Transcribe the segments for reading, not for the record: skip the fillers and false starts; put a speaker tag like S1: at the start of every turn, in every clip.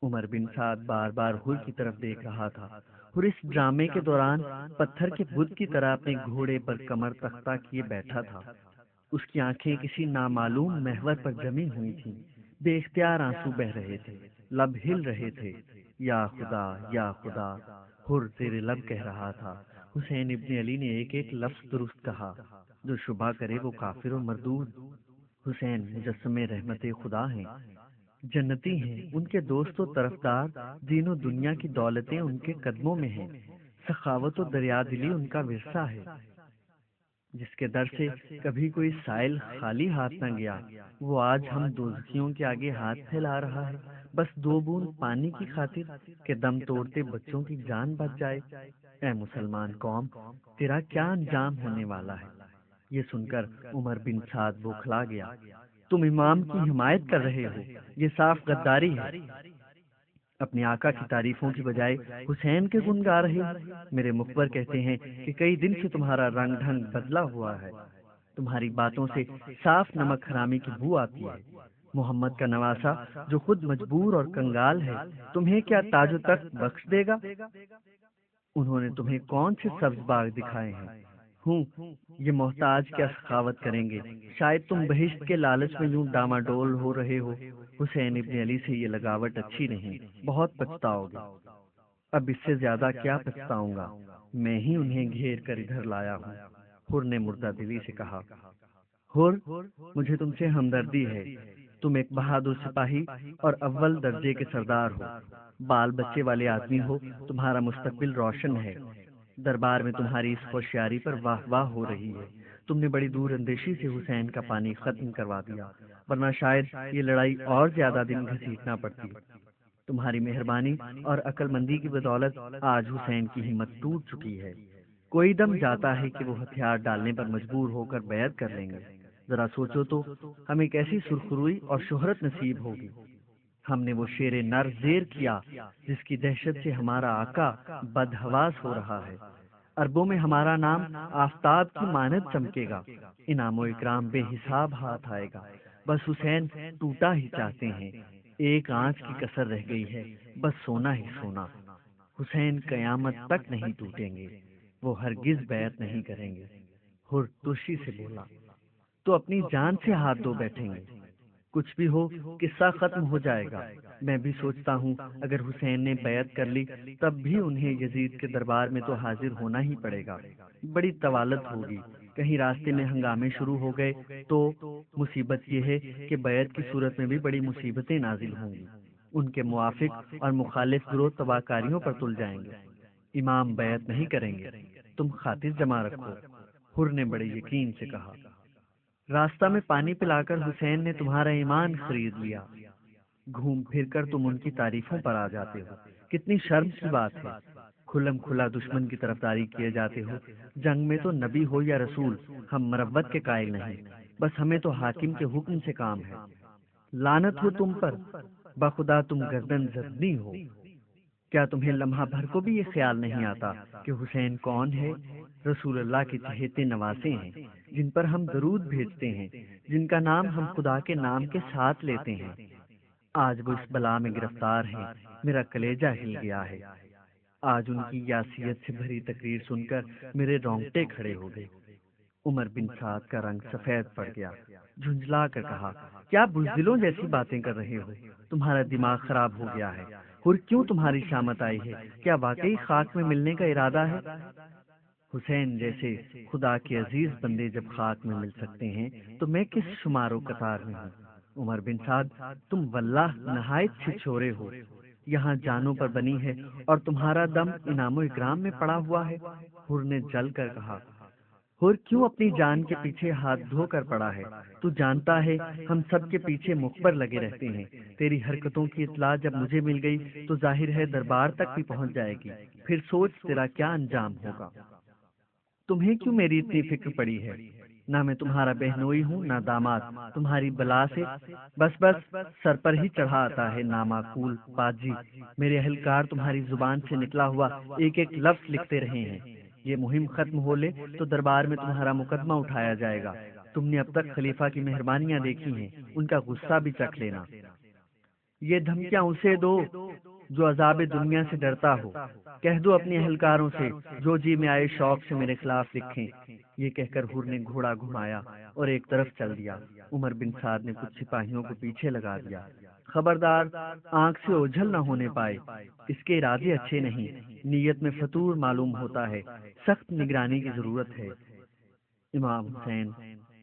S1: عمر بن سعد بار بار حر کی طرف دیکھ رہا تھا۔ حر اس ڈرامے کے دوران پتھر کے بت کی طرح اپنے گھوڑے پر کمر تختہ کیے بیٹھا تھا۔ اس کی آنکھیں کسی نامعلوم محور پر جمی ہوئی تھیں، بے اختیار آنسو بہ رہے تھے، لب ہل رہے تھے۔ یا خدا یا خدا، حر زیر لب کہہ رہا تھا۔ حسین ابن علی نے ایک ایک لفظ درست کہا۔ جو شبہ کرے وہ کافر و مردود۔ حسین مجسم رحمت خدا ہیں، جنتی ہیں، ان کے دوست و طرفدار، دین و دنیا کی دولتیں ان کے قدموں میں ہیں، سخاوت و دریا دلی ان کا ورثہ ہے۔ جس کے در سے کبھی کوئی سائل خالی ہاتھ نہ گیا، وہ آج ہم دوزخیوں کے آگے ہاتھ پھیلا رہا ہے، بس 2 بوند پانی کی خاطر کہ دم توڑتے بچوں کی جان بچ جائے۔ اے مسلمان قوم، تیرا کیا انجام ہونے والا ہے؟ یہ سن کر عمر بن سعد بوکھلا گیا۔ تم امام کی حمایت کر رہے ہو، یہ صاف غداری ہے۔ اپنے آقا کی تعریفوں کی بجائے حسین کے گن گا رہے ہو۔ میرے مخبر کہتے ہیں کہ کئی دن سے تمہارا رنگ ڈھنگ بدلا ہوا ہے، تمہاری باتوں سے صاف نمک حرامی کی بو آتی ہے۔ محمد کا نواسا جو خود مجبور اور کنگال ہے، تمہیں کیا تاج و تخت بخش دے گا؟ انہوں نے تمہیں کون سے سبز باغ دکھائے ہیں؟ یہ محتاج کیا سخاوت کریں گے؟ شاید تم بہشت کے لالچ میں یوں ڈاماڈول ہو رہے ہو۔ حسین ابن علی سے یہ لگاوٹ اچھی نہیں، بہت پچھتاؤ گے۔ اب اس سے زیادہ کیا پچھتاؤں گا، میں ہی انہیں گھیر کر ادھر لایا ہوں۔ حر نے مردہ دلی سے کہا، حر، مجھے تم سے ہمدردی ہے۔ تم ایک بہادر سپاہی اور اول درجے کے سردار ہو، بال بچے والے آدمی ہو، تمہارا مستقبل روشن ہے۔ دربار میں تمہاری اس ہوشیاری پر واہ واہ ہو رہی ہے۔ تم نے بڑی دور اندیشی سے حسین کا پانی ختم کروا دیا، ورنہ شاید یہ لڑائی اور زیادہ دن گھسیٹنا پڑتی۔ تمہاری مہربانی اور عقل مندی کی بدولت آج حسین کی ہمت ٹوٹ چکی ہے۔ کوئی دم جاتا ہے کہ وہ ہتھیار ڈالنے پر مجبور ہو کر بیعت کر لیں گے۔ ذرا سوچو تو، ہمیں کیسی سرخروئی اور شہرت نصیب ہوگی۔ ہم نے وہ شیر نر زیر کیا جس کی دہشت سے ہمارا آقا بدحواس ہو رہا ہے۔ عربوں میں ہمارا نام آفتاب کی مانند چمکے گا، انعام و اکرام بے حساب ہاتھ آئے گا۔ بس حسین ٹوٹا ہی چاہتے ہیں، ایک آنچ کی کسر رہ گئی ہے، بس سونا ہی سونا۔ حسین قیامت تک نہیں ٹوٹیں گے، وہ ہرگز بیعت نہیں کریں گے۔ حر ترشی سے بولا، تو اپنی جان سے ہاتھ دھو بیٹھیں گے؟ کچھ بھی ہو، قصہ ختم ہو جائے گا۔ میں بھی سوچتا ہوں اگر حسین نے بیعت کر لی تب بھی انہیں یزید کے دربار میں تو حاضر ہونا ہی پڑے گا۔ بڑی طوالت ہوگی، کہیں راستے میں ہنگامے شروع ہو گئے تو مصیبت یہ ہے کہ بیعت کی صورت میں بھی بڑی مصیبتیں نازل ہوں گی، ان کے موافق اور مخالف گروہ تباہکاریوں پر تل جائیں گے۔ امام بیعت نہیں کریں گے، تم خاطر جمع رکھو، حر نے بڑے یقین سے کہا۔ راستہ میں پانی پلا کر حسین نے تمہارا ایمان خرید لیا، گھوم پھر کر تم ان کی تعریفوں پر آ جاتے ہو۔ کتنی شرم کی بات ہے، کھلم کھلا دشمن کی طرفداری کیے جاتے ہو۔ جنگ میں تو نبی ہو یا رسول، ہم مروت کے قائل نہیں، بس ہمیں تو حاکم کے حکم سے کام ہے۔ لعنت ہو تم پر، بخدا تم گردن زدنی ہو۔ کیا تمہیں لمحہ بھر کو بھی یہ خیال نہیں آتا کہ حسین کون ہے؟ رسول اللہ کے چہیتے نواسے ہیں، جن پر ہم درود بھیجتے ہیں، جن کا نام ہم خدا کے نام کے ساتھ لیتے ہیں۔ آج وہ اس بلا میں گرفتار ہیں، میرا کلیجہ ہل گیا ہے۔ آج ان کی یاسیت سے بھری تقریر سن کر میرے رونگٹے کھڑے ہو گئے۔ عمر بن سعد کا رنگ سفید پڑ گیا، جھنجھلا کر کہا، کیا بزدلوں جیسی باتیں کر رہے ہو؟ تمہارا دماغ خراب ہو گیا ہے۔ حر کیوں تمہاری شامت آئی ہے؟ کیا واقعی خاک میں ملنے کا ارادہ ہے؟ حسین جیسے خدا کے عزیز بندے جب خاک میں مل سکتے ہیں تو میں کس شمار و قطار میں ہوں؟ عمر بن سعد، تم واللہ نہایت چھچورے ہو، یہاں جانوں پر بنی ہے اور تمہارا دم انعام و اکرام میں پڑا ہوا ہے۔ حر نے جل کر کہا، حر کیوں اپنی جان کے پیچھے ہاتھ دھو کر پڑا ہے؟ تو جانتا ہے ہم سب کے پیچھے مخبر لگے رہتے ہیں، تیری حرکتوں کی اطلاع جب مجھے مل گئی تو ظاہر ہے دربار تک بھی پہنچ جائے گی، پھر سوچ تیرا کیا انجام ہوگا۔ تمہیں کیوں میری اتنی فکر پڑی ہے؟ نہ میں تمہارا بہنوئی ہوں نہ داماد، تمہاری بلا سے بس سر پر ہی چڑھا آتا ہے نامعقول باجی۔ میرے اہلکار تمہاری زبان سے نکلا ہوا ایک ایک لفظ لکھتے رہے ہیں۔ یہ مہم ختم ہو لے تو دربار میں تمہارا مقدمہ اٹھایا جائے گا۔ تم نے اب تک خلیفہ کی مہربانیاں دیکھی ہیں، ان کا غصہ بھی چکھ لینا۔ یہ دھمکیاں اسے دو جو عذاب دنیا سے ڈرتا ہو، کہہ دو اپنے اہلکاروں سے جو جی میں آئے شوق سے میرے خلاف لکھیں۔ یہ کہہ کر حور نے گھوڑا گھمایا اور ایک طرف چل دیا۔ عمر بن سعد نے کچھ سپاہیوں کو پیچھے لگا دیا، خبردار آنکھ سے اوجھل نہ ہونے پائے، اس کے ارادے اچھے نہیں، نیت میں فطور معلوم ہوتا ہے، سخت نگرانی کی ضرورت ہے۔ امام حسین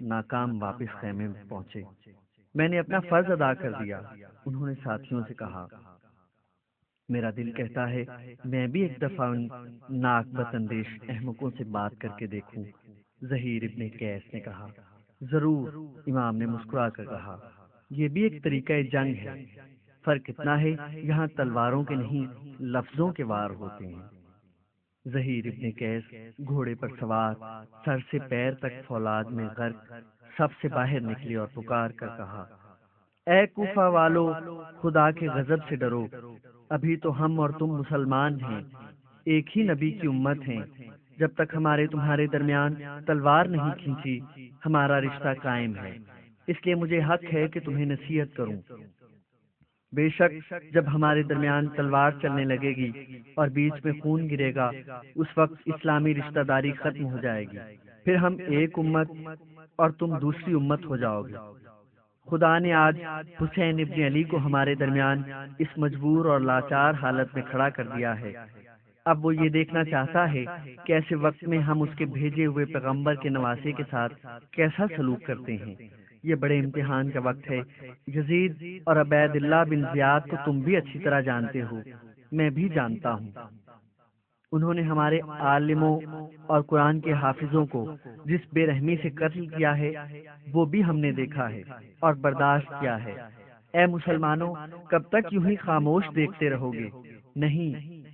S1: ناکام واپس خیمے میں پہنچے۔ میں نے اپنا فرض ادا کر دیا، انہوں نے ساتھیوں سے کہا۔ میرا دل کہتا ہے میں بھی ایک دفعہ ان ناک بت اندیش احمقوں سے بات کر کے دیکھوں۔ ظہیر ابن قیس نے کہا۔ ضرور، امام نے مسکرا کر کہا، یہ بھی ایک طریقہ جنگ ہے، فرق اتنا ہے یہاں تلواروں کے نہیں لفظوں کے وار ہوتے ہیں۔ ظہیر ابن قیس گھوڑے پر سوار، سر سے پیر تک فولاد میں غرق، سب سے باہر نکلے اور پکار کر کہا، اے کوفہ والو، خدا کے غضب سے ڈرو، ابھی تو ہم اور تم مسلمان ہیں، ایک ہی نبی کی امت ہیں، جب تک ہمارے تمہارے درمیان تلوار نہیں کھینچی ہمارا رشتہ قائم ہے، اس لیے مجھے حق ہے کہ تمہیں نصیحت کروں۔ بے شک جب ہمارے درمیان تلوار چلنے لگے گی اور بیچ میں خون گرے گا، اس وقت اسلامی رشتہ داری ختم ہو جائے گی، پھر ہم ایک امت اور تم دوسری امت ہو جاؤ گے۔ خدا نے آج حسین ابن علی کو ہمارے درمیان اس مجبور اور لاچار حالت میں کھڑا کر دیا ہے۔ اب وہ یہ دیکھنا چاہتا ہے کہ ایسے وقت میں ہم اس کے بھیجے ہوئے پیغمبر کے نواسے کے ساتھ کیسا سلوک کرتے ہیں۔ یہ بڑے امتحان کا وقت ہے۔ یزید اور عبید اللہ بن زیاد کو تم بھی اچھی طرح جانتے ہو، میں بھی جانتا ہوں۔ انہوں نے ہمارے عالموں اور قرآن کے حافظوں کو جس بے رحمی سے قتل کیا ہے وہ بھی ہم نے دیکھا ہے اور برداشت کیا ہے۔ اے مسلمانوں، کب تک یوں ہی خاموش دیکھتے رہو گے؟ نہیں،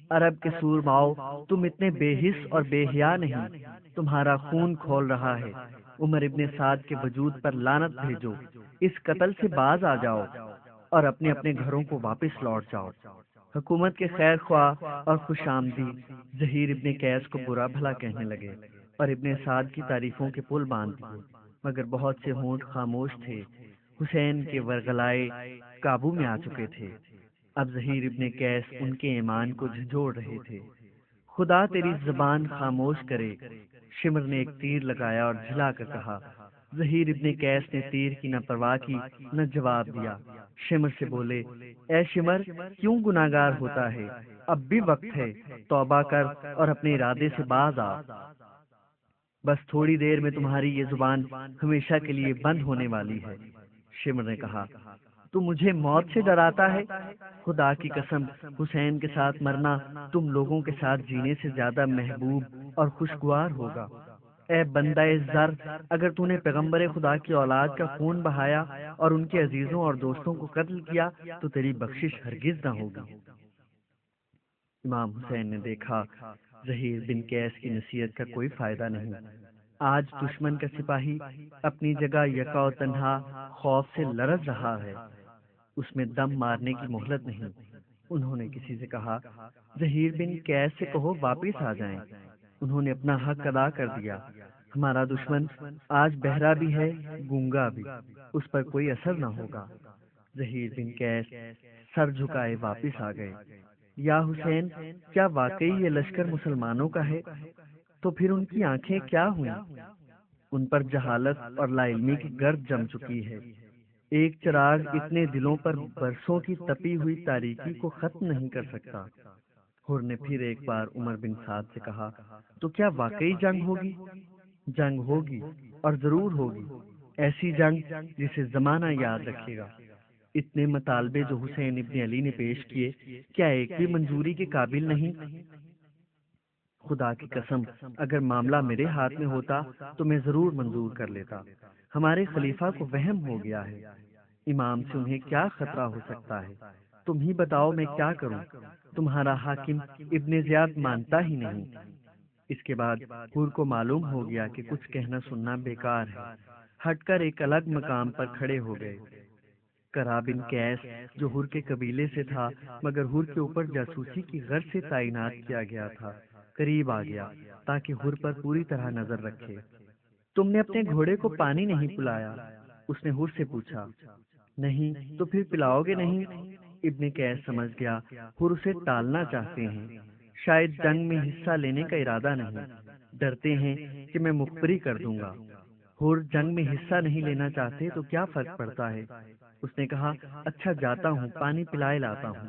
S1: عرب کے سورماؤ، تم اتنے بے حس اور بے حیا نہیں، تمہارا خون کھول رہا ہے۔ عمر ابن سعد کے وجود پر لعنت بھیجو، اس قتل سے باز آ جاؤ اور اپنے اپنے گھروں کو واپس لوٹ جاؤ۔ حکومت کے خیر خواہ اور خوش آمدید ظہیر ابن قیس کو برا بھلا کہنے لگے اور ابن سعد کی تعریفوں کے پل باندھ دیے، مگر بہت سے ہونٹ خاموش تھے۔ حسین کے ورغلائے قابو میں آ چکے تھے، اب ظہیر ابن قیس ان کے ایمان کو جھنجھوڑ رہے تھے۔ خدا تیری زبان خاموش کرے، شمر نے ایک تیر لگایا اور جھلا کر کہا۔ ظہیر ابن قیس نے تیر کی نہ پرواہ کی نہ جواب دیا۔ شمر سے بولے، اے شمر، کیوں گناہگار ہوتا ہے؟ اب بھی وقت ہے، توبہ کر اور اپنے ارادے سے باز آ۔ بس تھوڑی دیر میں تمہاری یہ زبان ہمیشہ کے لیے بند ہونے والی ہے۔ شمر نے کہا، تو مجھے موت سے ڈراتا ہے؟ خدا کی قسم، حسین کے ساتھ مرنا تم لوگوں کے ساتھ جینے سے زیادہ محبوب اور خوشگوار ہوگا۔ اے بندہ زر، اگر تو نے پیغمبر خدا کی اولاد کا خون بہایا اور ان کے عزیزوں اور دوستوں کو قتل کیا تو تیری بخشش ہرگز نہ ہوگی۔ امام حسین نے دیکھا ظہیر بن قیس کی نصیحت کا کوئی فائدہ نہیں۔ آج دشمن کا سپاہی اپنی جگہ یکا و تنہا خوف سے لرز رہا ہے، اس میں دم مارنے کی مہلت نہیں۔ انہوں نے کسی سے کہا، ظہیر بن قیس سے کہو واپس آ جائیں۔ انہوں نے اپنا حق ادا کر دیا۔ ہمارا دشمن آج بہرا بھی ہے، گونگا بھی، اس پر کوئی اثر نہ ہوگا۔ ظہیر بن قیس سر جھکائے واپس آ گئے۔ یا حسین، کیا واقعی یہ لشکر مسلمانوں کا ہے؟ تو پھر ان کی آنکھیں کیا ہوئیں؟ ان پر جہالت اور لا علمی کی گرد جم چکی ہے۔ ایک چراغ اتنے دلوں پر برسوں کی تپی ہوئی تاریکی کو ختم نہیں کر سکتا۔ حر نے پھر ایک بار عمر بن سعد سے کہا، تو کیا واقعی جنگ ہوگی؟ جنگ ہوگی اور ضرور ہوگی، ایسی جنگ جسے زمانہ یاد رکھے گا۔ اتنے مطالبے جو حسین ابن علی نے پیش کیے، کیا ایک بھی منظوری کے قابل نہیں؟ خدا کی قسم، اگر معاملہ میرے ہاتھ میں ہوتا تو میں ضرور منظور کر لیتا۔ ہمارے خلیفہ کو وہم ہو گیا ہے، امام سے انہیں کیا خطرہ ہو سکتا ہے؟ تم ہی بتاؤ میں کیا کروں؟ تمہارا حاکم ابن زیاد مانتا ہی نہیں۔ اس کے بعد حور کو معلوم ہو گیا کہ کچھ کہنا سننا بیکار ہے، ہٹ کر ایک الگ مقام پر کھڑے ہو گئے۔ کرا بن قیس جو حور کے قبیلے سے تھا مگر حور کے اوپر جاسوسی کی غرض سے تعینات کیا گیا تھا، قریب آ گیا تاکہ حور پر پوری طرح نظر رکھے۔ تم نے اپنے گھوڑے کو پانی نہیں پلایا؟ اس نے حور سے پوچھا۔ نہیں، تو پھر پلاؤ گے نہیں؟ ابن قیس سمجھ گیا حر اسے ٹالنا چاہتے ہیں، شاید جنگ میں حصہ لینے کا ارادہ نہیں، ڈرتے ہیں کہ میں مخبری کر دوں گا۔ حر جنگ میں حصہ نہیں لینا چاہتے تو کیا فرق پڑتا ہے؟ اس نے کہا اچھا جاتا ہوں، پانی پلائے لاتا ہوں۔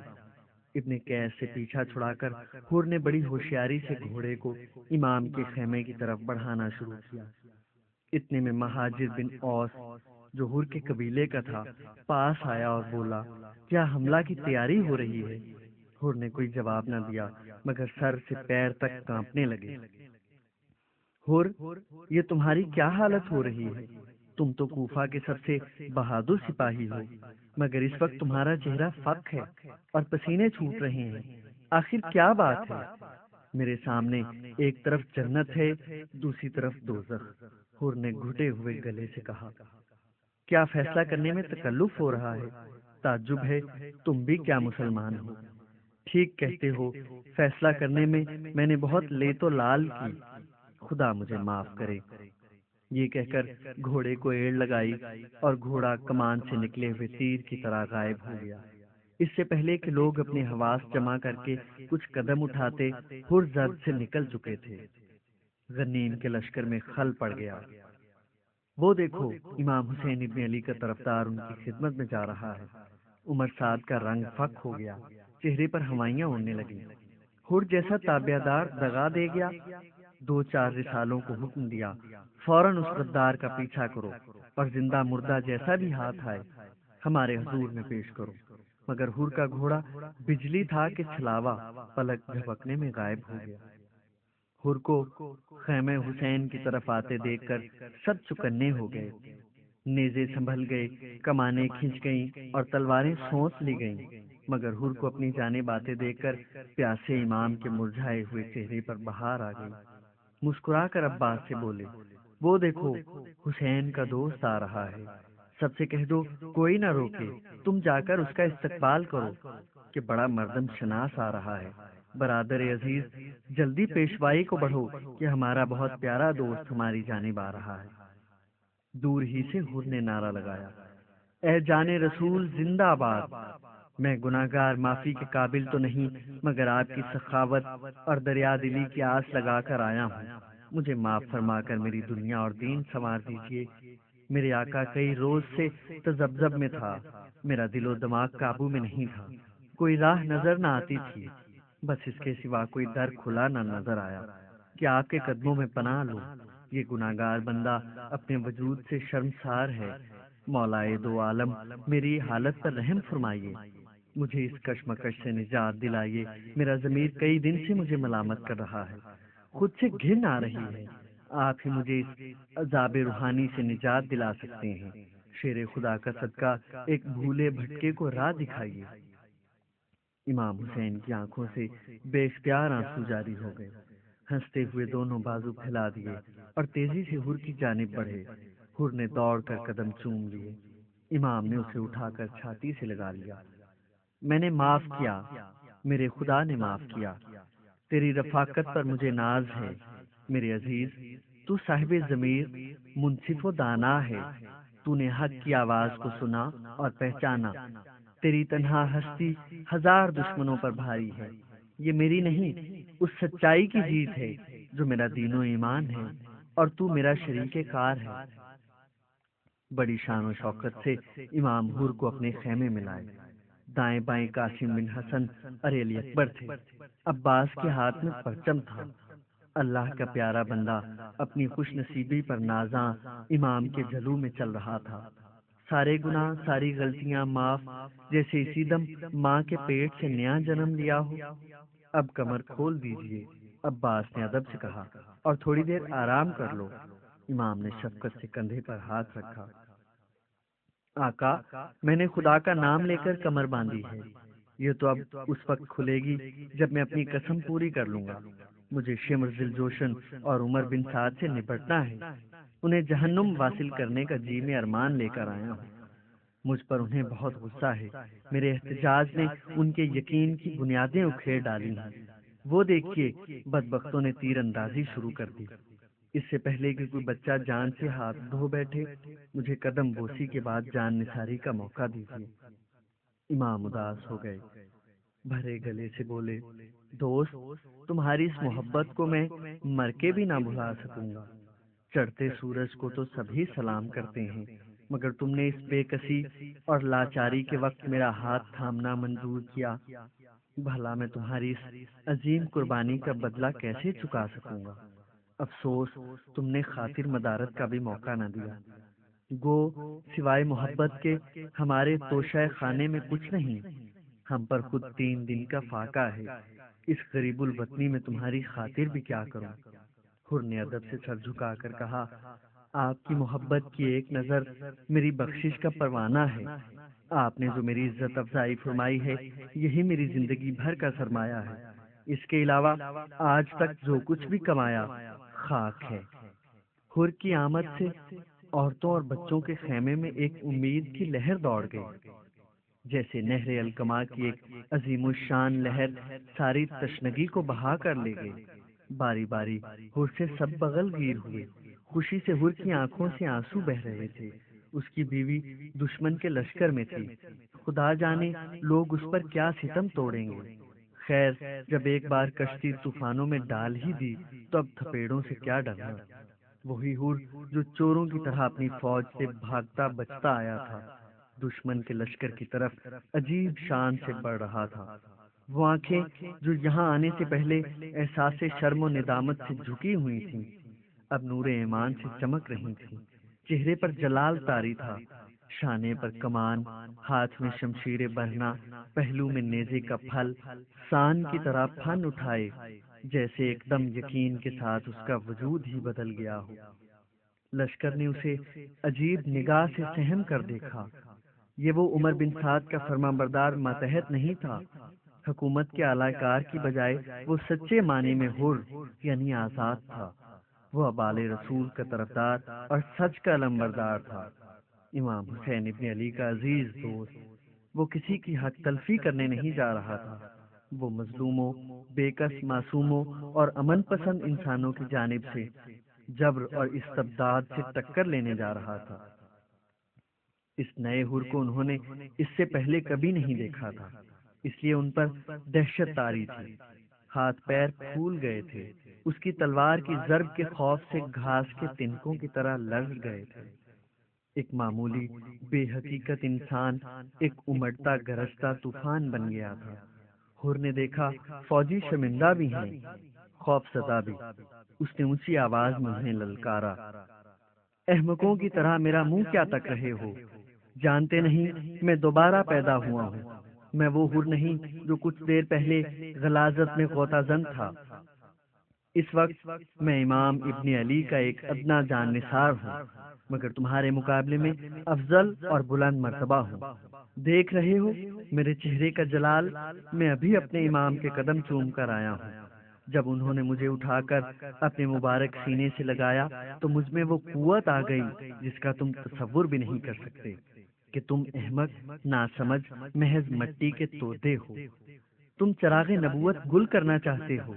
S1: ابن قیس سے پیچھا چھڑا کر حر نے بڑی ہوشیاری سے گھوڑے کو امام کے خیمے کی طرف بڑھانا شروع کیا۔ اتنے میں مہاجر بن اوس جو حر کے قبیلے کا تھا پاس آیا اور بولا کیا حملہ کی تیاری ہو رہی ہے؟ حر نے کوئی جواب نہ دیا مگر سر سے پیر تک کانپنے لگے۔ حر یہ تمہاری کیا حالت ہو رہی ہے؟ تم تو کوفہ کے سب سے بہادر سپاہی ہو، مگر اس وقت تمہارا چہرہ فق ہے اور پسینے چھوٹ رہے ہیں، آخر کیا بات ہے؟ میرے سامنے ایک طرف جنت ہے، دوسری طرف دوزخ۔ حر نے گھٹے ہوئے گلے سے کہا کیا فیصلہ کرنے میں تکلف ہو رہا ہے؟ تعجب ہے تم بھی کیا مسلمان ہو؟ ٹھیک کہتے ہو، فیصلہ کرنے میں نے بہت لیت و لال کی، خدا مجھے معاف کرے۔ یہ کہہ کر گھوڑے کو ایڑ لگائی اور گھوڑا کمان سے نکلے ہوئے تیر کی طرح غائب ہو گیا۔ اس سے پہلے کہ لوگ اپنے حواس جمع کر کے کچھ قدم اٹھاتے حر زرد سے نکل چکے تھے۔ غنیم کے لشکر میں خل پڑ گیا۔ وہ دیکھو امام حسین ابن علی کا طرفدار ان کی خدمت میں جا رہا ہے۔ عمر سعد کا رنگ فک ہو گیا، چہرے پر ہوائیاں اڑنے لگیں۔ حر جیسا تابع دار دغا دے گیا۔ دو چار رسالوں کو حکم دیا فوراً اس غدار کا پیچھا کرو اور زندہ مردہ جیسا بھی ہاتھ آئے ہمارے حضور میں پیش کرو، مگر حر کا گھوڑا بجلی تھا کہ چھلاوا پلک جھپکنے میں غائب ہو گیا۔ حر کو خیمہ حسین کی طرف آتے دیکھ کر سب چکنے ہو گئے، نیزے سنبھل گئے، کمانیں کھنچ گئیں اور تلواریں سونت لی گئیں، مگر حر کو اپنی جانب آتے دیکھ کر پیاسے امام کے مرجھائے ہوئے چہرے پر بہار آ گئی۔ مسکرا کر عباس سے بولے وہ دیکھو حسین کا دوست آ رہا ہے، سب سے کہہ دو کوئی نہ روکے، تم جا کر اس کا استقبال کرو کہ بڑا مردم شناس آ رہا ہے۔ برادر عزیز جلدی پیشوائی کو بڑھو کہ ہمارا بہت پیارا دوست ہماری جانب آ رہا ہے۔ دور ہی سے حر نے نعرہ لگایا اے جان رسول زندہ باد، میں گناہگار معافی کے قابل تو نہیں، مگر آپ کی سخاوت اور دریا دلی کی آس لگا کر آیا ہوں، مجھے معاف فرما کر میری دنیا اور دین سنوار دیجیے۔ میرے آقا کئی روز سے تذبذب میں تھا، میرا دل و دماغ قابو میں نہیں تھا، کوئی راہ نظر نہ آتی تھی، بس اس کے سوا کوئی در کھلا نہ نظر آیا کہ آپ کے قدموں میں پناہ لوں۔ یہ گناہگار بندہ اپنے وجود سے شرمسار ہے، مولائے دو عالم میری حالت پر رحم فرمائیے، مجھے اس کشمکش سے نجات دلائیے، میرا ضمیر کئی دن سے مجھے ملامت کر رہا ہے، خود سے گھن آ رہی ہے، آپ ہی مجھے اس عذاب روحانی سے نجات دلا سکتے ہیں، شیر خدا کا صدقہ ایک بھولے بھٹکے کو راہ دکھائیے۔ امام حسین کی آنکھوں سے بے اختیار آنسو جاری ہو گئے، ہنستے ہوئے دونوں بازو پھیلا دیے اور تیزی سے حر کی جانب بڑھے۔ حر نے دوڑ کر قدم چوم لیے، امام نے اسے اٹھا کر چھاتی سے لگا لیا۔ میں نے معاف کیا، میرے خدا نے معاف کیا، تیری رفاقت پر مجھے ناز ہے میرے عزیز، تو صاحب ضمیر منصف و دانا ہے، تو نے حق کی آواز کو سنا اور پہچانا، تیری تنہا ہستی ہزار دشمنوں پر بھاری ہے، یہ میری نہیں اس سچائی کی جیت ہے جو میرا دین و ایمان ہے، اور تو میرا شریک کار ہے۔ بڑی شان و شوکت سے امام حر کو اپنے خیمے میں لائے، دائیں بائیں قاسم بن حسن اور علی اکبر تھے، عباس کے ہاتھ میں پرچم تھا۔ اللہ کا پیارا بندہ اپنی خوش نصیبی پر نازاں امام کے جلو میں چل رہا تھا، سارے گناہ ساری غلطیاں معاف، جیسے اسی دم ماں کے پیٹ سے نیا جنم لیا ہو۔ اب کمر کھول دیجیے، عباس نے ادب سے کہا، اور تھوڑی دیر آرام کر لو۔ امام نے شفقت سے کندھے پر ہاتھ رکھا۔ آقا میں نے خدا کا نام لے کر کمر باندھی ہے، یہ تو اب اس وقت کھلے گی جب میں اپنی قسم پوری کر لوں گا۔ مجھے شمر ذی الجوشن اور عمر بن سعد سے نپٹنا ہے، انہیں جہنم واصل کرنے کا جی میں ارمان لے کر آیا ہوں، مجھ پر انہیں بہت غصہ ہے، میرے احتجاج نے ان کے یقین کی بنیادیں اکھیڑ ڈالی ہیں، وہ دیکھیے بدبختوں نے تیر اندازی شروع کر دی۔ اس سے پہلے کہ کوئی بچہ جان سے ہاتھ دھو بیٹھے، مجھے قدم بوسی کے بعد جان نثاری کا موقع دیجیے۔ امام اداس ہو گئے، بھرے گلے سے بولے، دوست، تمہاری اس محبت کو میں مر کے بھی نہ بھلا سکوں گا۔ چڑھتے سورج کو تو سبھی سلام کرتے ہیں، مگر تم نے اس بے کسی اور لاچاری کے وقت میرا ہاتھ تھامنا منظور کیا۔ بھلا میں تمہاری اس عظیم قربانی کا بدلہ کیسے چکا سکوں گا؟ افسوس تم نے خاطر مدارت کا بھی موقع نہ دیا۔ گو سوائے محبت کے ہمارے توشہ خانے میں کچھ نہیں، ہم پر خود 3 دن کا فاقہ ہے، اس غریب الوطنی میں تمہاری خاطر بھی کیا کروں؟ حر نے ادب سے سر جھکا کر کہا، آپ کی محبت کی ایک نظر میری بخشش کا پروانہ ہے۔ آپ نے جو میری عزت افزائی فرمائی ہے، یہی میری زندگی بھر کا سرمایہ ہے۔ اس کے علاوہ آج تک جو کچھ بھی کمایا خاک ہے۔ حر کی آمد سے عورتوں اور بچوں کے خیمے میں ایک امید کی لہر دوڑ گئی، جیسے نہر الکما کی ایک عظیم الشان لہر ساری تشنگی کو بہا کر لے گئی۔ باری باری حر سے سب بغل گیر ہوئے۔ خوشی سے حر کی آنکھوں سے آنسو بہ رہے تھے۔ اس کی بیوی دشمن کے لشکر میں تھی، خدا جانے لوگ اس پر کیا ستم توڑیں گے۔ خیر، جب ایک بار کشتی طوفانوں میں ڈال ہی دی تو اب تھپیڑوں سے کیا ڈرنا۔ وہی حر جو چوروں کی طرح اپنی فوج سے بھاگتا بچتا آیا تھا، دشمن کے لشکر کی طرف عجیب شان سے بڑھ رہا تھا۔ وہ آنکھیں جو یہاں آنے سے پہلے احساس شرم و ندامت سے جھکی ہوئی تھیں، اب نور ایمان سے چمک رہی تھیں۔ چہرے پر جلال طاری تھا، شانے پر کمان، ہاتھ میں شمشیر برہنہ، پہلو میں نیزے کا پھل، سان کی طرح پھن اٹھائے، جیسے ایک دم یقین کے ساتھ اس کا وجود ہی بدل گیا ہو۔ لشکر نے اسے عجیب نگاہ سے سہم کر دیکھا۔ یہ وہ عمر بن سعد کا فرما بردار ماتحت نہیں تھا، حکومت کے اعلی کار کی بجائے وہ سچے معنی میں حر یعنی آزاد تھا۔ وہ ابال رسول کا طرفدار اور سچ کا علمبردار تھا، امام حسین ابن علی کا عزیز دوست۔ وہ کسی کی حق تلفی کرنے نہیں جا رہا تھا، وہ مظلوموں، بے کس معصوموں اور امن پسند انسانوں کی جانب سے جبر اور استبداد سے ٹکر لینے جا رہا تھا۔ اس نئے حر کو انہوں نے اس سے پہلے کبھی نہیں دیکھا تھا، اس لیے ان پر دہشت طاری تھی، ہاتھ پیر پھول گئے تھے، اس کی تلوار کی ضرب کے خوف سے گھاس کے تنکوں کی طرح لرز گئے تھے۔ ایک معمولی بے حقیقت انسان ایک امڑتا گرجتا طوفان بن گیا تھا۔ حر نے دیکھا فوجی شرمندہ بھی ہیں، خوف زدہ بھی۔ اس نے اونچی آواز میں انہیں للکارا، احمقوں کی طرح میرا منہ کیا تک رہے ہو؟ جانتے نہیں میں دوبارہ پیدا ہوا ہوں، میں وہ حر نہیں جو کچھ دیر پہلے غلاظت میں غوطہ زن تھا۔ اس وقت میں امام ابن علی کا ایک ادنا جان نثار ہوں، مگر تمہارے مقابلے میں افضل اور بلند مرتبہ ہوں۔ دیکھ رہے ہو میرے چہرے کا جلال، میں ابھی اپنے امام کے قدم چوم کر آیا ہوں۔ جب انہوں نے مجھے اٹھا کر اپنے مبارک سینے سے لگایا تو مجھ میں وہ قوت آ گئی جس کا تم تصور بھی نہیں کر سکتے، کہ تم احمق، ناسمجھ، محض مٹی کے تودے ہو۔ تم چراغ نبوت گل کرنا چاہتے ہو،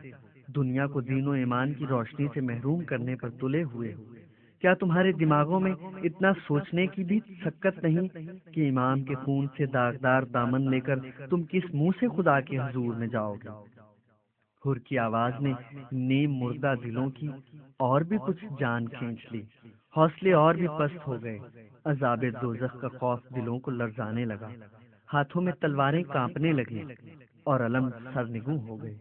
S1: دنیا کو دین و ایمان کی روشنی سے محروم کرنے پر تلے ہوئے ہو۔ کیا تمہارے دماغوں میں اتنا سوچنے کی بھی سکت نہیں کہ امام کے خون سے داغدار دامن لے کر تم کس منہ سے خدا کے حضور میں جاؤ گے؟ حر کی آواز نے نیم مردہ دلوں کی اور بھی کچھ جان کھینچ لی، حوصلے اور بھی پست ہو گئے، عذاب دوزخ کا خوف دلوں کو لرزانے لگا، ہاتھوں میں تلواریں کانپنے لگیں اور علم سرنگوں ہو گئے،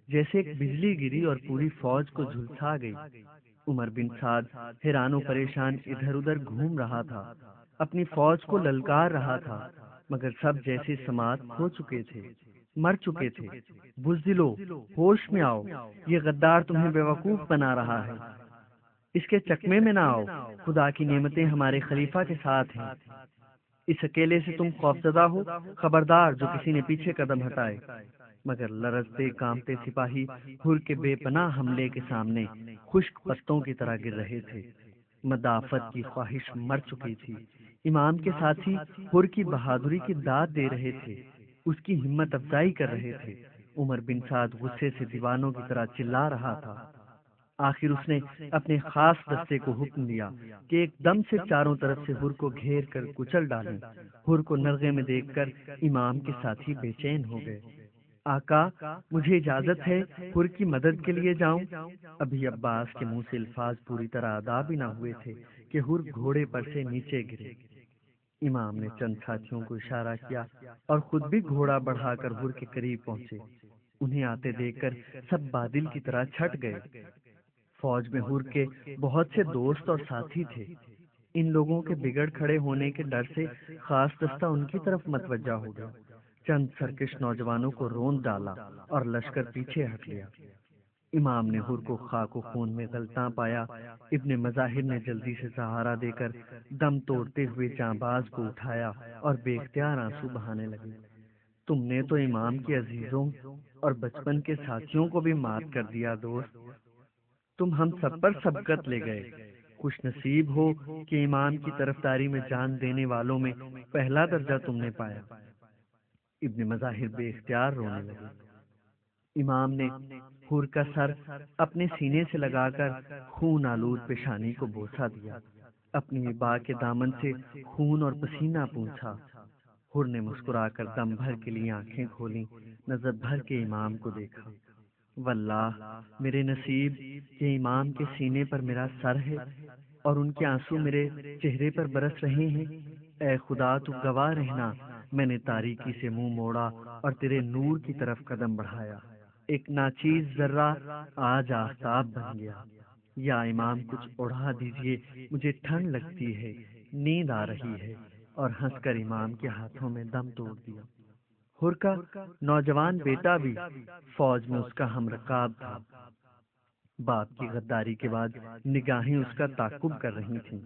S1: جیسے ایک بجلی گری اور پوری فوج کو جھلسا گئی۔ عمر بن سعد حیران و پریشان ادھر ادھر گھوم رہا تھا، اپنی فوج کو للکار رہا تھا، مگر سب جیسے سماعت کھو چکے تھے، مر چکے تھے۔ بزدلو، ہوش میں آؤ، یہ غدار تمہیں بیوقوف بنا رہا ہے، اس کے چکمے میں نہ آؤ، خدا کی نعمتیں ہمارے خلیفہ کے ساتھ ہیں، اس اکیلے سے تم خوفزدہ ہو، خبردار جو کسی نے پیچھے قدم ہٹائے۔ مگر لرزتے کانپتے سپاہی حر کے بے پناہ حملے کے سامنے خشک پتوں کی طرح گر رہے تھے، مدافعت کی خواہش مر چکی تھی۔ امام کے ساتھی حر کی بہادری کی داد دے رہے تھے، اس کی ہمت افزائی کر رہے تھے۔ عمر بن سعد غصے سے دیوانوں کی طرح چلا رہا تھا، آخر اس نے اپنے خاص دستے کو حکم دیا کہ ایک دم سے چاروں طرف سے حر کو گھیر کر کچل ڈالیں۔ حر کو نرغے میں دیکھ کر امام کے ساتھی بے چین ہو گئے۔ آقا، مجھے اجازت ہے حر کی مدد کے لیے جاؤں؟ ابھی عباس کے منہ سے الفاظ پوری طرح ادا بھی نہ ہوئے تھے کہ حر گھوڑے پر سے نیچے گرے۔ امام نے چند ساتھیوں کو اشارہ کیا اور خود بھی گھوڑا بڑھا کر حر کے قریب پہنچے۔ انہیں آتے دیکھ کر سب بادل کی طرح چھٹ گئے۔ فوج میں حر کے بہت سے دوست اور ساتھی تھے۔ ان لوگوں کے بگڑ کھڑے ہونے کے ڈر سے خاص دستہ ان کی طرف متوجہ ہو گیا۔ چند سرکش نوجوانوں کو روند ڈالا اور لشکر پیچھے ہٹ لیا۔ امام نے حر کو خاک و خون میں غلطاں پایا۔ ابن مظاہر نے جلدی سے سہارا دے کر دم توڑتے ہوئے جانباز کو اٹھایا اور بے اختیار آنسو بہانے لگے۔ تم نے تو امام کے عزیزوں اور بچپن کے ساتھیوں کو بھی مات کر دیا دوست، تم ہم سب پر سبقت لے گئے۔ خوش نصیب ہو کہ امام کی طرفداری میں جان دینے والوں میں پہلا درجہ تم نے پایا۔ ابن مظاہر بے اختیار رونے لگے۔ امام نے حر کا سر اپنے سینے سے لگا کر خون آلود پیشانی کو بوسہ دیا، اپنی با کے دامن سے خون اور پسینہ پونچھا۔ حر نے مسکرا کر دم بھر کے لیے آنکھیں کھولیں، نظر بھر کے امام کو دیکھا۔ واللہ میرے نصیب کہ امام کے سینے پر میرا سر ہے اور ان کے آنسو میرے چہرے پر برس رہے ہیں۔ اے خدا، تو گواہ رہنا، میں نے تاریکی سے منہ موڑا اور تیرے نور کی طرف قدم بڑھایا۔ ایک ناچیز ذرہ آج آفتاب بن گیا۔ یا امام کچھ اڑا دیجئے، مجھے ٹھنڈ لگتی ہے، نیند آ رہی ہے، اور ہنس کر امام کے ہاتھوں میں دم توڑ دیا۔ حر کا نوجوان بیٹا بھی فوج میں اس کا ہم رکاب تھا۔ باپ کی غداری کے بعد نگاہیں اس کا تعقب کر رہی تھیں۔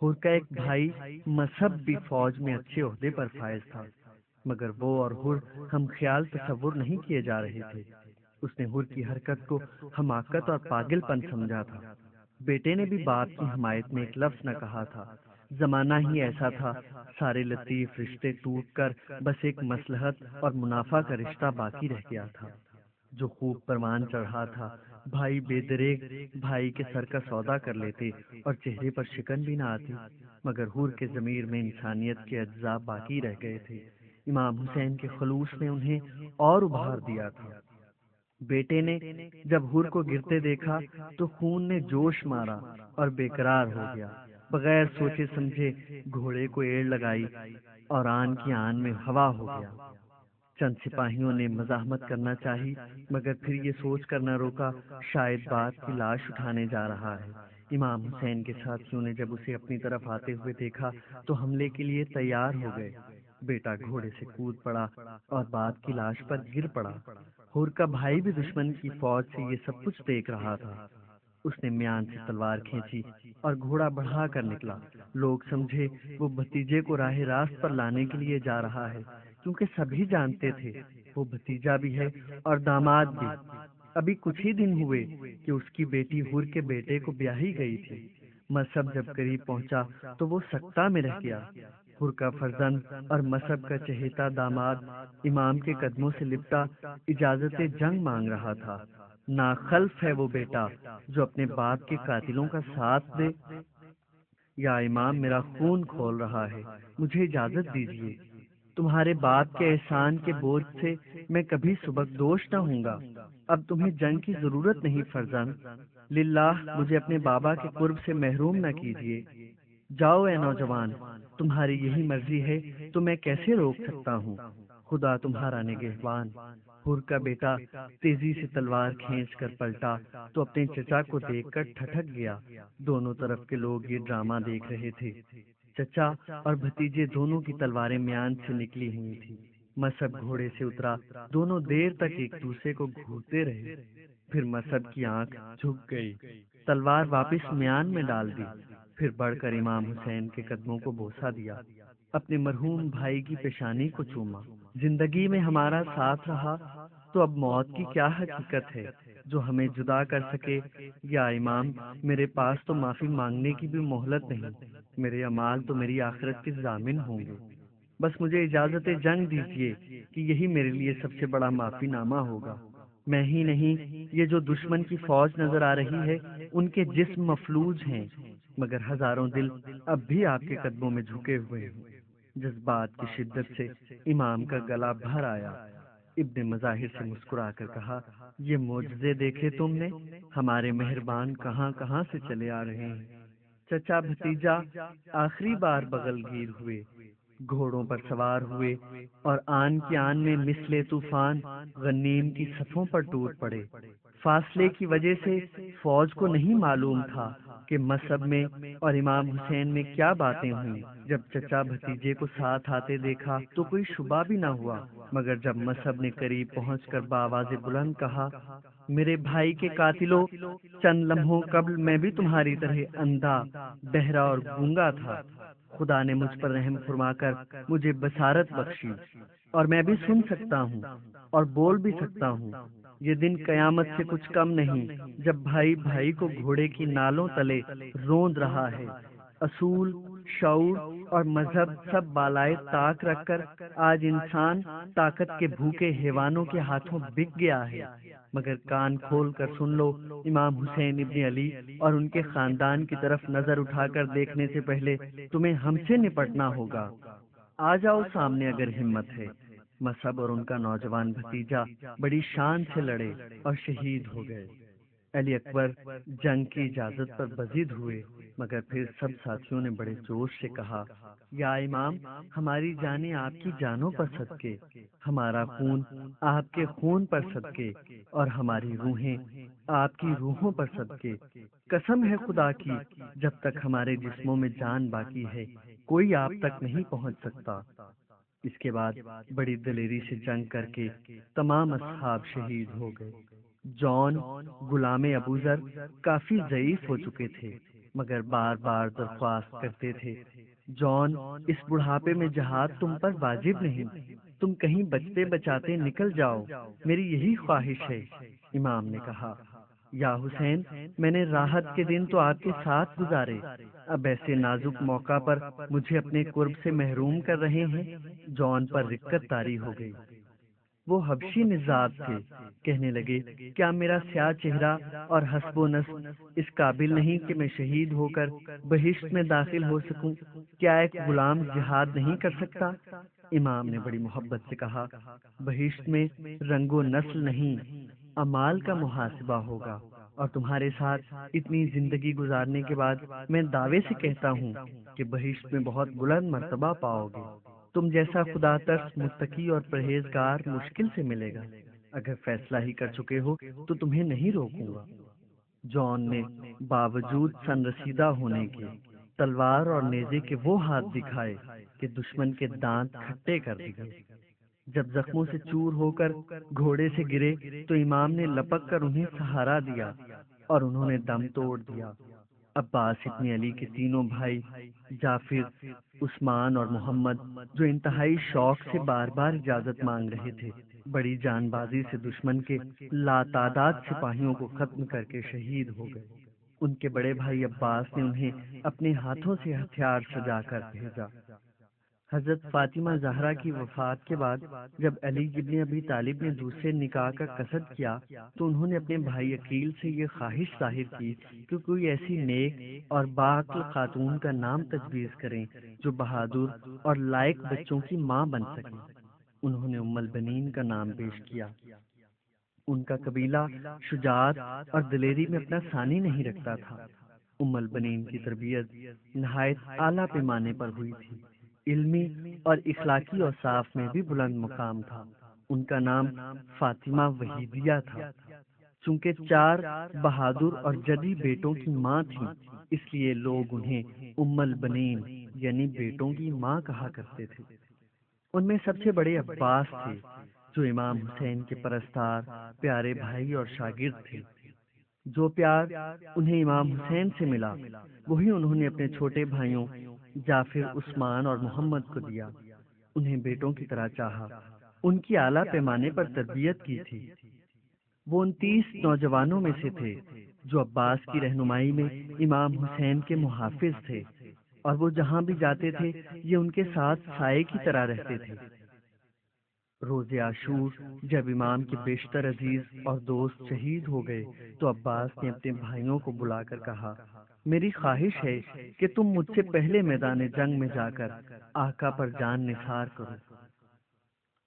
S1: حر کا ایک بھائی مصعب بھی فوج میں اچھے عہدے پر فائز تھا، مگر وہ اور حر ہم خیال تصور نہیں کیے جا رہے تھے۔ اس نے حر کی حرکت کو حماقت اور پاگل پن سمجھا تھا۔ بیٹے نے بھی باپ کی حمایت میں ایک لفظ نہ کہا تھا۔ زمانہ ہی ایسا تھا، سارے لطیف رشتے ٹوٹ کر بس ایک مصلحت اور منافع کا رشتہ باقی رہ گیا تھا جو خوب پروان چڑھا تھا۔ بھائی بے دریغ بھائی کے سر کا سودا کر لیتے اور چہرے پر شکن بھی نہ آتی، مگر حر کے ضمیر میں انسانیت کے اجزاء باقی رہ گئے تھے۔ امام حسین کے خلوص نے انہیں اور ابھار دیا تھا۔ بیٹے نے جب حر کو گرتے دیکھا تو خون نے جوش مارا اور بے قرار ہو گیا۔ بغیر سوچے سمجھے گھوڑے کو ایڑ لگائی اور آن کی آن میں ہوا ہو گیا۔ چند سپاہیوں نے مزاحمت کرنا چاہی، مگر پھر یہ سوچ کر نہ روکا شاید باپ کی لاش اٹھانے جا رہا ہے۔ امام حسین کے ساتھیوں نے جب اسے اپنی طرف آتے ہوئے دیکھا تو حملے کے لیے تیار ہو گئے۔ بیٹا گھوڑے سے کود پڑا اور باپ کی لاش پر گر پڑا۔ حر کا بھائی بھی دشمن کی فوج سے یہ سب کچھ دیکھ رہا تھا۔ اس نے میان سے تلوار کھینچی اور گھوڑا بڑھا کر نکلا۔ لوگ سمجھے وہ بھتیجے کو راہ راست پر لانے کے لیے جا رہا ہے، کیونکہ سبھی جانتے تھے وہ بھتیجا بھی ہے اور داماد بھی۔ ابھی کچھ ہی دن ہوئے کہ اس کی بیٹی حر کے بیٹے کو بیاہی گئی تھی۔ مصعب جب قریب پہنچا تو وہ سکتہ میں رہ گیا۔ حر کا فرزند اور مصعب کا چہیتا داماد امام کے قدموں سے لپٹا اجازت جنگ مانگ رہا تھا۔ ناخلف ہے وہ بیٹا جو اپنے باپ کے قاتلوں کا ساتھ دے۔ یا امام، میرا خون کھول رہا ہے، مجھے اجازت دیجیے۔ تمہارے باپ کے احسان کے بوجھ سے میں کبھی سبکدوش نہ ہوں گا۔ اب تمہیں جنگ کی ضرورت نہیں فرزند، للہ مجھے اپنے بابا کے قرب سے محروم نہ کیجیے۔ جاؤ اے نوجوان، تمہاری یہی مرضی ہے تو میں کیسے روک سکتا ہوں؟ خدا تمہارا نگہبان۔ حر کا بیٹا تیزی سے تلوار کھینچ کر پلٹا تو اپنے چچا کو دیکھ کر ٹھٹک گیا۔ دونوں طرف کے لوگ یہ ڈرامہ دیکھ رہے تھے۔ چچا اور بھتیجے دونوں کی تلواریں میان سے نکلی ہوئی تھی۔ مصعب گھوڑے سے اترا، دونوں دیر تک ایک دوسرے کو گھورتے رہے۔ پھر مصعب کی آنکھ جھک گئی، تلوار واپس میان میں ڈال دی، پھر بڑھ کر امام حسین کے قدموں کو بوسہ دیا، اپنے مرحوم بھائی کی پیشانی کو چوما۔ زندگی میں ہمارا ساتھ رہا تو اب موت کی کیا حقیقت ہے جو ہمیں جدا کر سکے؟ یا امام، میرے پاس تو معافی مانگنے کی بھی مہلت نہیں، میرے اعمال تو میری آخرت کے ضامن ہوں گے۔ بس مجھے اجازت جنگ دیجیے کہ یہی میرے لیے سب سے بڑا معافی نامہ ہوگا۔ میں ہی نہیں، یہ جو دشمن کی فوج نظر آ رہی ہے ان کے جسم مفلوج ہیں، مگر ہزاروں دل اب بھی آپ کے قدموں میں جھکے ہوئے ہیں۔ جذبات کی شدت سے امام کا گلا بھر آیا۔ ابن مظاہر سے مسکرا کر کہا، یہ معجزے دیکھے تم نے؟ ہمارے مہربان کہاں کہاں سے چلے آ رہے ہیں۔ چچا بھتیجا آخری بار بغل گیر ہوئے، گھوڑوں پر سوار ہوئے اور آن کی آن میں مثل طوفان غنیم کی صفوں پر ٹوٹ پڑے۔ فاصلے کی وجہ سے فوج کو نہیں معلوم تھا کہ مصعب میں اور امام حسین میں کیا باتیں ہوئیں۔ جب چچا بھتیجے کو ساتھ آتے دیکھا تو کوئی شبہ بھی نہ ہوا، مگر جب مصعب نے قریب پہنچ کر بآواز بلند کہا، میرے بھائی کے قاتلوں، چند لمحوں قبل میں بھی تمہاری طرح اندھا، بہرا اور گونگا تھا۔ خدا نے مجھ پر رحم فرما کر مجھے بصارت بخشی، اور میں بھی سن سکتا ہوں اور بول بھی سکتا ہوں۔ یہ دن قیامت سے کچھ کم نہیں، جب بھائی بھائی کو گھوڑے کی نالوں تلے روند رہا ہے۔ اصول، شعور اور مذہب سب بالائے طاق رکھ کر آج انسان طاقت کے بھوکے حیوانوں کے ہاتھوں بک گیا ہے۔ مگر کان کھول کر سن لو، امام حسین ابن علی اور ان کے خاندان کی طرف نظر اٹھا کر دیکھنے سے پہلے تمہیں ہم سے نپٹنا ہوگا۔ آ جاؤ سامنے اگر ہمت ہے۔ مصعب اور ان کا نوجوان بھتیجا بڑی شان سے لڑے اور شہید ہو گئے۔ علی اکبر جنگ کی اجازت پر بضد ہوئے، مگر پھر سب ساتھیوں نے بڑے جوش سے کہا، یا امام، ہماری جانیں آپ کی جانوں پر صدقے، ہمارا خون آپ کے خون پر صدقے، اور ہماری روحیں آپ کی روحوں پر صدقے۔ قسم ہے خدا کی، جب تک ہمارے جسموں میں جان باقی ہے کوئی آپ تک نہیں پہنچ سکتا۔ اس کے بعد بڑی دلیری سے جنگ کر کے تمام اصحاب شہید ہو گئے۔ جون غلام ابوذر کافی ضعیف ہو چکے تھے، مگر بار بار درخواست کرتے تھے، جون، اس بڑھاپے میں جہاد تم پر واجب نہیں، تم کہیں بچتے بچاتے نکل جاؤ، میری یہی خواہش ہے۔ امام نے کہا، یا حسین، میں نے راحت کے دن تو آپ کے ساتھ گزارے، اب ایسے نازک موقع پر مجھے اپنے قرب سے محروم کر رہے ہیں۔ جون پر رقت طاری ہو گئی۔ وہ حبشی نژاد تھے، کہنے لگے، کیا میرا سیاہ چہرہ اور حسب و نسب اس قابل نہیں کہ میں شہید ہو کر بہشت میں داخل ہو سکوں؟ کیا ایک غلام جہاد نہیں کر سکتا؟ امام نے بڑی محبت سے کہا، بہشت میں رنگ و نسل نہیں، اعمال کا محاسبہ ہوگا، اور تمہارے ساتھ اتنی زندگی گزارنے کے بعد میں دعوے سے کہتا ہوں کہ بہشت میں بہت بلند مرتبہ پاؤ گے۔ تم جیسا خدا ترس متقی اور پرہیزگار مشکل سے ملے گا۔ اگر فیصلہ ہی کر چکے ہو تو تمہیں نہیں روکوں گا۔ جون نے باوجود سن رسیدہ ہونے کے تلوار اور نیزے کے وہ ہاتھ دکھائے کہ دشمن کے دانت کھٹے کر دیے۔ جب زخموں سے چور ہو کر گھوڑے سے گرے تو امام نے لپک کر انہیں سہارا دیا اور انہوں نے دم توڑ دیا۔ عباس ابن علی کے تینوں بھائی جعفر، عثمان اور محمد، جو انتہائی شوق سے بار بار اجازت مانگ رہے تھے، بڑی جان بازی سے دشمن کے لاتعداد سپاہیوں کو ختم کر کے شہید ہو گئے۔ ان کے بڑے بھائی عباس نے انہیں اپنے ہاتھوں سے ہتھیار سجا کر بھیجا۔ حضرت فاطمہ زہرا کی وفات کے بعد جب علی ابن ابی طالب نے دوسرے نکاح کا قصد کیا تو انہوں نے اپنے بھائی عقیل سے یہ خواہش ظاہر کی کہ کوئی ایسی نیک اور باعقل خاتون کا نام تجویز کریں جو بہادر اور لائق بچوں کی ماں بن سکے۔ انہوں نے ام البنین کا نام پیش کیا۔ ان کا قبیلہ شجاعت اور دلیری میں اپنا ثانی نہیں رکھتا تھا۔ ام البنین کی تربیت نہایت اعلیٰ پیمانے پر ہوئی تھی، علمی اور اخلاقی اوصاف میں بھی بلند مقام تھا۔ ان کا نام فاطمہ وحیدیہ تھا۔ چونکہ 4 بہادر اور جدی بیٹوں کی ماں تھیں، اس لیے لوگ انہیں ام البنین یعنی بیٹوں کی ماں کہا کرتے تھے۔ ان میں سب سے بڑے عباس تھے، جو امام حسین کے پرستار، پیارے بھائی اور شاگرد تھے۔ جو پیار انہیں امام حسین سے ملا وہی انہوں نے اپنے چھوٹے بھائیوں جعفر، عثمان اور محمد کو دیا۔ انہیں بیٹوں کی طرح چاہا، ان کی اعلیٰ پیمانے پر تربیت کی تھی۔ وہ ان 30 نوجوانوں میں سے تھے جو عباس کی رہنمائی میں امام حسین کے محافظ تھے، اور وہ جہاں بھی جاتے تھے یہ ان کے ساتھ سائے کی طرح رہتے تھے۔ روز عاشور جب امام کے بیشتر عزیز اور دوست شہید ہو گئے تو عباس نے اپنے بھائیوں کو بلا کر کہا، میری خواہش ہے کہ تم مجھ سے پہلے میدان جنگ میں جا کر آقا پر جان نثار کرو۔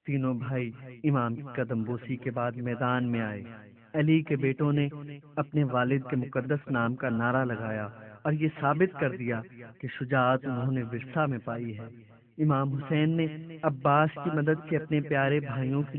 S1: تینوں بھائی امام کی قدم بوسی کے بعد میدان میں آئے۔ علی کے بیٹوں نے اپنے والد کے مقدس نام کا نعرہ لگایا اور یہ ثابت کر دیا کہ شجاعت انہوں نے ورثہ میں پائی ہے۔ امام حسین نے عباس کی مدد سے اپنے پیارے بھائیوں کی